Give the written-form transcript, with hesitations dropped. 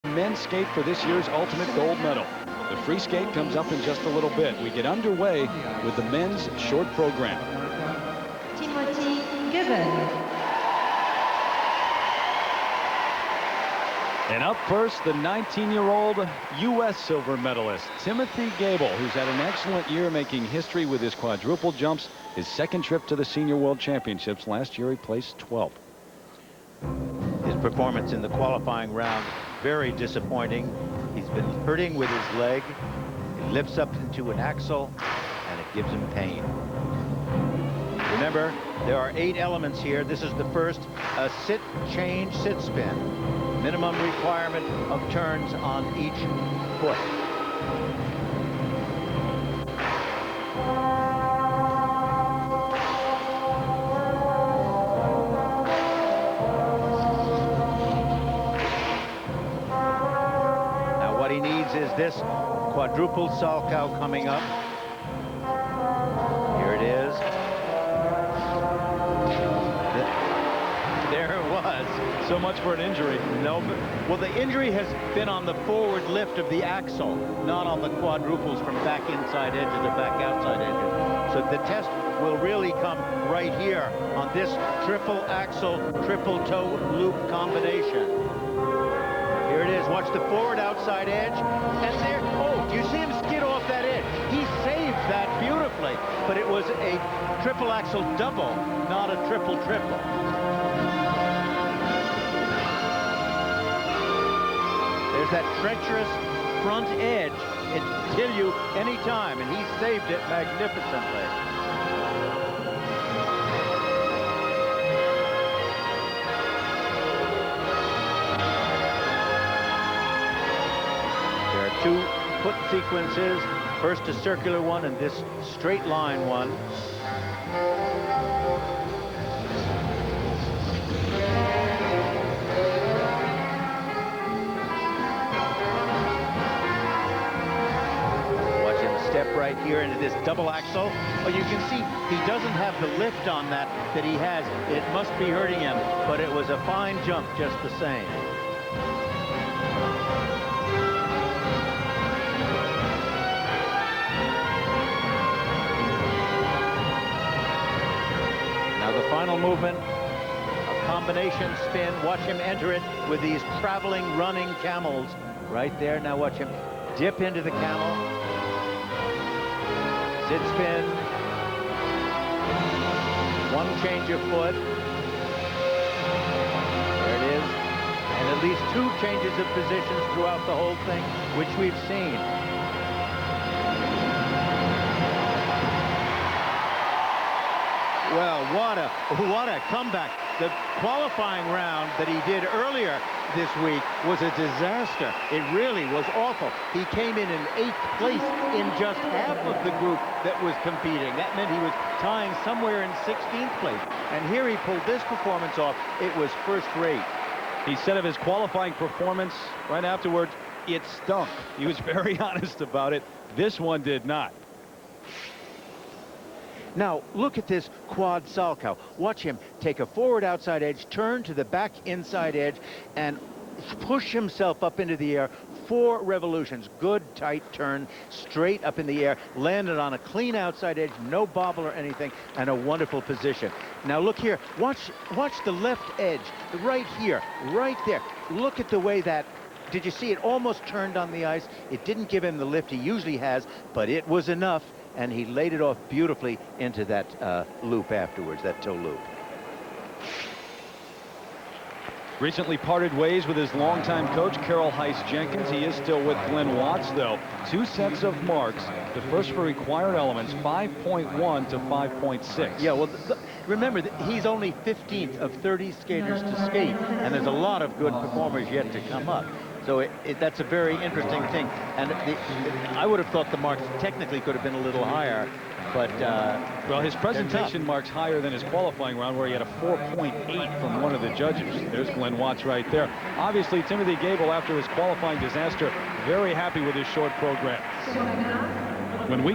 Men's skate for this year's ultimate gold medal. The free skate comes up in just a little bit. We get underway with the men's short program. Goebel. And up first, the 19-year-old U.S. silver medalist, Timothy Goebel, who's had an excellent year making history with his quadruple jumps. His second trip to the Senior World Championships. Last year, he placed 12th. His performance in the qualifying round, very disappointing. He's been hurting with his leg. He lifts up into an axle, and it gives him pain. Remember, there are 8 elements here. This is the first, a sit, change, sit, spin. Minimum requirement of turns on each foot. Now what he needs is this quadruple salchow coming up. Here it is. There it was. So much for an injury. No, well, the injury has been on the forward lift of the axle, not on the quadruples from back inside edges to back outside edges. So the test will really come right here on this triple axle, triple toe loop combination. Here it is. Watch the forward outside edge. And there, oh, do you see him skid off that edge? He saved that beautifully, but it was a triple axle double, not a triple triple. There's that treacherous front edge. It can kill you anytime, and he saved it magnificently. There are 2 foot sequences. First a circular one and this straight line one. Step right here into this double axle. Oh, you can see he doesn't have the lift on that he has. It must be hurting him, but it was a fine jump just the same. Now the final movement, a combination spin. Watch him enter it with these traveling, running camels right there. Now watch him dip into the camel. Sit spin, 1 change of foot. There it is. And at least 2 changes of positions throughout the whole thing, which we've seen. Well, what a comeback. The qualifying round that he did earlier this week was a disaster. It really was awful. He came in 8th place in just half of the group that was competing. That meant he was tying somewhere in 16th place. And here he pulled this performance off. It was first rate. He said of his qualifying performance right afterwards, it stunk. He was very honest about it. This one did not. Now, look at this quad salchow. Watch him take a forward outside edge, turn to the back inside edge, and push himself up into the air. 4 revolutions. Good, tight turn, straight up in the air, landed on a clean outside edge, no bobble or anything, and a wonderful position. Now, look here. Watch the left edge, right here, right there. Look at the way that... Did you see it almost turned on the ice? It didn't give him the lift he usually has, but it was enough. And he laid it off beautifully into that loop afterwards, that toe loop. Recently parted ways with his longtime coach, Carol Heiss-Jenkins. He is still with Glenn Watts, though. 2 sets of marks. The first for required elements, 5.1 to 5.6. Yeah, well, remember, he's only 15th of 30 skaters to skate, and there's a lot of good performers yet to come up. So that's a very interesting thing. And I would have thought the marks technically could have been a little higher, but... well, his presentation marks higher than his qualifying round, where he had a 4.8 from one of the judges. There's Glenn Watts right there. Obviously, Timothy Goebel, after his qualifying disaster, very happy with his short program. When we